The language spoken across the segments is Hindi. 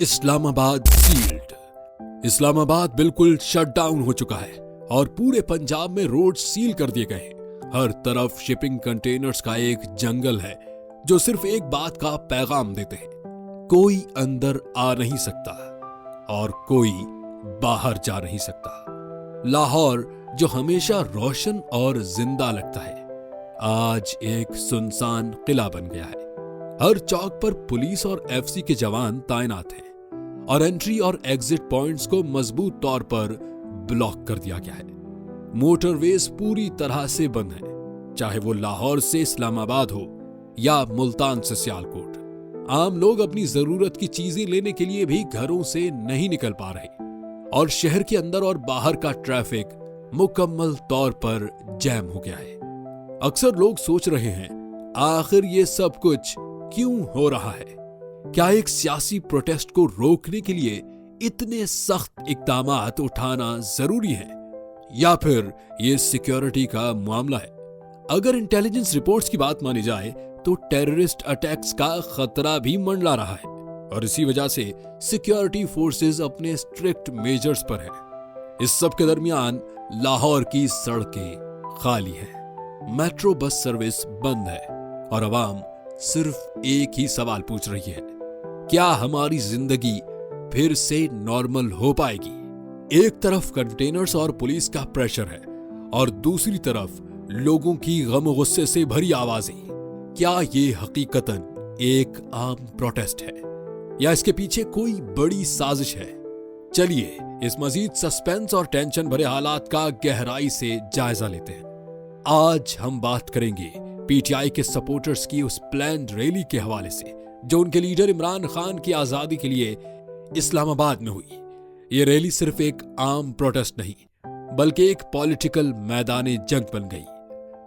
इस्लामाबाद सील्ड। इस्लामाबाद बिल्कुल शट डाउन हो चुका है और पूरे पंजाब में रोड सील कर दिए गए हैं। हर तरफ शिपिंग कंटेनर्स का एक जंगल है जो सिर्फ एक बात का पैगाम देते हैं, कोई अंदर आ नहीं सकता और कोई बाहर जा नहीं सकता। लाहौर जो हमेशा रोशन और जिंदा लगता है, आज एक सुनसान किला बन गया है। हर चौक पर पुलिस और एफसी के जवान तैनात हैं और एंट्री और एग्जिट पॉइंट्स को मजबूत तौर पर ब्लॉक कर दिया गया है। मोटरवेज पूरी तरह से बंद है, चाहे वो लाहौर से इस्लामाबाद हो या मुल्तान से सियालकोट। आम लोग अपनी जरूरत की चीजें लेने के लिए भी घरों से नहीं निकल पा रहे और शहर के अंदर और बाहर का ट्रैफिक मुकम्मल तौर पर जैम हो गया है। अक्सर लोग सोच रहे हैं, आखिर ये सब कुछ क्यों हो रहा है? क्या एक सियासी प्रोटेस्ट को रोकने के लिए इतने सख्त इक़दामात उठाना जरूरी है या फिर ये सिक्योरिटी का मामला है? अगर इंटेलिजेंस रिपोर्ट्स की बात मानी जाए तो टेररिस्ट अटैक्स का खतरा भी मंडरा रहा है और इसी वजह से सिक्योरिटी फोर्सेस अपने स्ट्रिक्ट मेजर्स पर है। इस सब के दरमियान लाहौर की सड़कें खाली है, मेट्रो बस सर्विस बंद है और आवाम सिर्फ एक ही सवाल पूछ रही है, क्या हमारी जिंदगी फिर से नॉर्मल हो पाएगी? एक तरफ कंटेनर्स और पुलिस का प्रेशर है और दूसरी तरफ लोगों की गम गुस्से से भरी आवाजें। क्या ये हकीकतन एक आम प्रोटेस्ट है या इसके पीछे कोई बड़ी साजिश है? चलिए इस मजीद सस्पेंस और टेंशन भरे हालात का गहराई से जायजा लेते हैं। आज हम बात करेंगे पीटीआई के सपोर्टर्स की उस प्लान्ड रैली के हवाले से जो उनके लीडर इमरान खान की आजादी के लिए इस्लामाबाद में हुई। ये रैली सिर्फ एक आम प्रोटेस्ट नहीं बल्कि एक पॉलिटिकल मैदान जंग बन गई।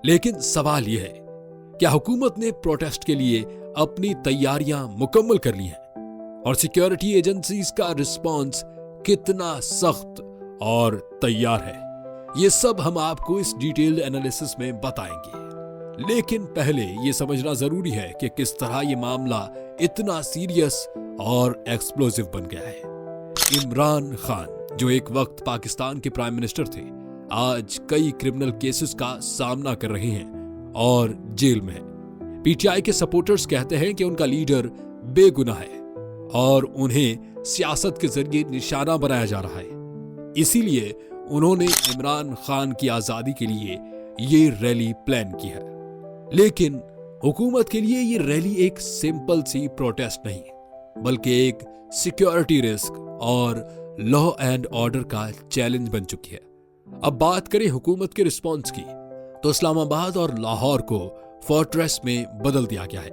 लेकिन सवाल यह है, क्या हुकूमत ने प्रोटेस्ट के लिए अपनी तैयारियां मुकम्मल कर ली हैं और सिक्योरिटी एजेंसीज का रिस्पॉन्स कितना सख्त और तैयार है? ये सब हम आपको इस डिटेल्ड एनालिसिस में बताएंगे। लेकिन पहले ये समझना जरूरी है कि किस तरह ये मामला इतना सीरियस और एक्सप्लोसिव बन गया है। इमरान खान जो एक वक्त पाकिस्तान के प्राइम मिनिस्टर थे, आज कई क्रिमिनल केसेस का सामना कर रहे हैं और जेल में हैं। पीटीआई के सपोर्टर्स कहते हैं कि उनका लीडर बेगुनाह है और उन्हें सियासत के जरिए निशाना बनाया जा रहा है। इसीलिए उन्होंने इमरान खान की आजादी के लिए ये रैली प्लान की है। लेकिन हुकूमत के लिए ये रैली एक सिंपल सी प्रोटेस्ट नहीं बल्कि एक सिक्योरिटी रिस्क और लॉ एंड ऑर्डर का चैलेंज बन चुकी है। अब बात करें हुकूमत के रिस्पॉन्स की तो इस्लामाबाद और लाहौर को फोर्ट्रेस में बदल दिया गया है।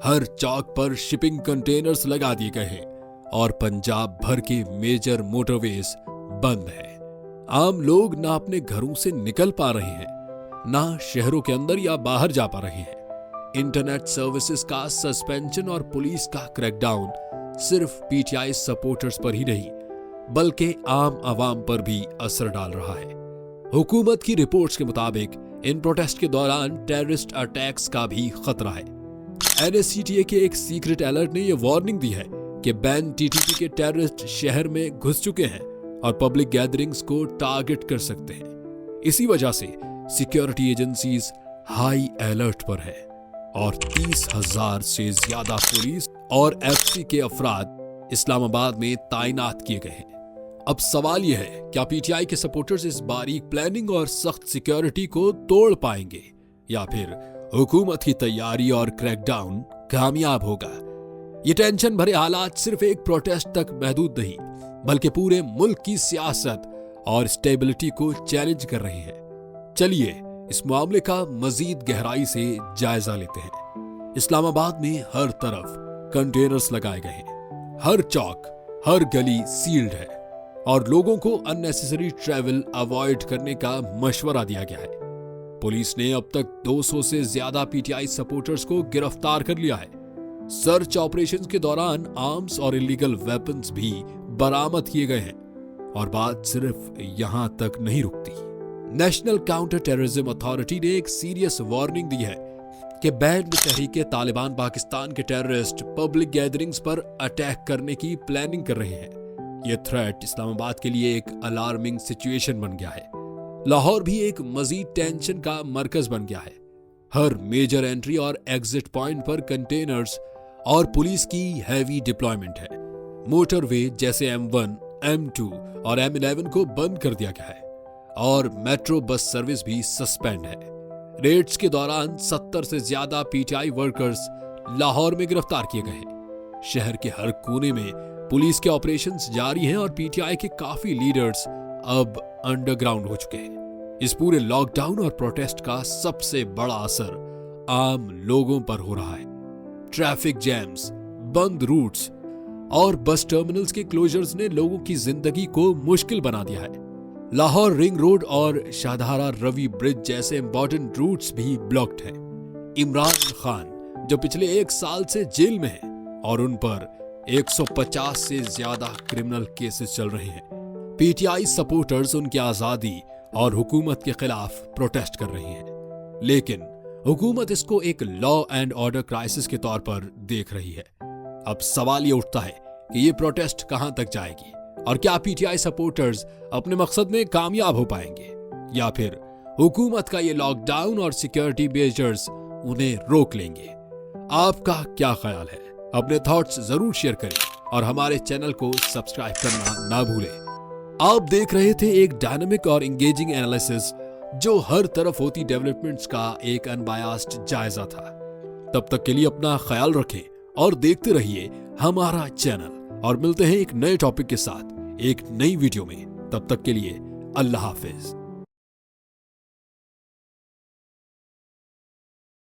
हर चौक पर शिपिंग कंटेनर्स लगा दिए गए हैं और पंजाब भर के मेजर मोटरवेज बंद है। आम लोग ना अपने घरों से निकल पा रहे हैं, ना शहरों के अंदर या बाहर जा पा रहे हैं। इंटरनेट सर्विसेज का सस्पेंशन और पुलिस का क्रैकडाउन सिर्फ पीटीआई सपोर्टर्स पर ही नहीं बल्कि आम आवाम पर भी असर डाल रहा है। हुकूमत की रिपोर्ट्स के मुताबिक इन प्रोटेस्ट के दौरान टेररिस्ट अटैक्स का भी खतरा है। एनएससीटीए के एक सीक्रेट अलर्ट ने यह वार्निंग दी है कि बैन टीटीपी के टेररिस्ट शहर में घुस चुके हैं और पब्लिक गैदरिंग्स को टारगेट कर सकते हैं। इसी वजह से सिक्योरिटी एजेंसीज हाई अलर्ट पर है और 30,000 से ज्यादा पुलिस और एफसी के अफराद इस्लामाबाद में तैनात किए गए हैं। अब सवाल यह है, क्या पीटीआई के सपोर्टर्स इस बारीक प्लानिंग और सख्त सिक्योरिटी को तोड़ पाएंगे या फिर हुकूमत की तैयारी और क्रैकडाउन कामयाब होगा? ये टेंशन भरे हालात सिर्फ एक प्रोटेस्ट तक महदूद नहीं बल्कि पूरे मुल्क की सियासत और स्टेबिलिटी को चैलेंज कर रहे हैं। चलिए इस मामले का मजीद गहराई से जायजा लेते हैं। इस्लामाबाद में हर तरफ कंटेनर्स लगाए गए हैं, हर चौक हर गली सील्ड है और लोगों को अननेसेसरी ट्रैवल अवॉइड करने का मशवरा दिया गया है। पुलिस ने अब तक 200 से ज्यादा पीटीआई सपोर्टर्स को गिरफ्तार कर लिया है। सर्च ऑपरेशंस के दौरान आर्म्स और इलीगल वेपन्स भी बरामद किए गए हैं और बात सिर्फ यहां तक नहीं रुकती। नेशनल काउंटर टेररिज्म अथॉरिटी ने एक सीरियस वार्निंग दी है कि बैंड तहरीके तालिबान पाकिस्तान के टेररिस्ट पब्लिक गैदरिंग्स पर अटैक करने की प्लानिंग कर रहे हैं। ये थ्रेट इस्लामाबाद के लिए एक अलार्मिंग सिचुएशन बन गया है। लाहौर भी एक मजीद टेंशन का मरकज बन गया है। हर मेजर एंट्री और एग्जिट पॉइंट पर कंटेनर्स और पुलिस की हैवी डिप्लॉयमेंट है। मोटरवे जैसे M1, M2 और M11 को बंद कर दिया गया है और मेट्रो बस सर्विस भी सस्पेंड है। रेड्स के दौरान 70 से ज्यादा PTI वर्कर्स लाहौर में गिरफ्तार किए गए हैं। शहर के हर कोने में पुलिस के ऑपरेशंस जारी हैं और PTI के काफी लीडर्स अब अंडरग्राउंड हो चुके हैं। इस पूरे लॉकडाउन और प्रोटेस्ट का सबसे बड़ा असर आम लोगों पर हो रहा है। ट्रैफिक जैम्स, बंद रूट्स और बस टर्मिनल्स के क्लोजर्स ने लोगों की जिंदगी को मुश्किल बना दिया है। लाहौर रिंग रोड और शाहदारा रवि ब्रिज जैसे इंपॉर्टेंट रूट्स भी ब्लॉक्ड हैं। इमरान खान जो पिछले 1 साल से जेल में हैं और उन पर 150 से ज्यादा क्रिमिनल केसेस चल रहे हैं। PTI सपोर्टर्स उनकी आजादी और हुकूमत के खिलाफ प्रोटेस्ट कर रही हैं, लेकिन हुकूमत इसको एक लॉ एंड ऑर्डर क्राइसिस के तौर पर देख रही है। अब सवाल ये उठता है कि ये प्रोटेस्ट कहां तक जाएगी और क्या PTI सपोर्टर्स अपने मकसद में कामयाब हो पाएंगे या फिर हुकूमत का ये लॉकडाउन और सिक्योरिटी मेजर्स उन्हें रोक लेंगे। आपका क्या ख्याल है? अपने थॉट्स जरूर शेयर करें और हमारे चैनल को सब्सक्राइब करना ना भूलें। आप देख रहे थे एक डायनामिक और एंगेजिंग एनालिसिस जो हर तरफ होती डेवलपमेंट्स का एक अनबायास्ड जायजा था। तब तक के लिए अपना ख्याल रखें और देखते रहिए हमारा चैनल और मिलते हैं एक नए टॉपिक के साथ एक नई वीडियो में। तब तक के लिए अल्लाह हाफिज।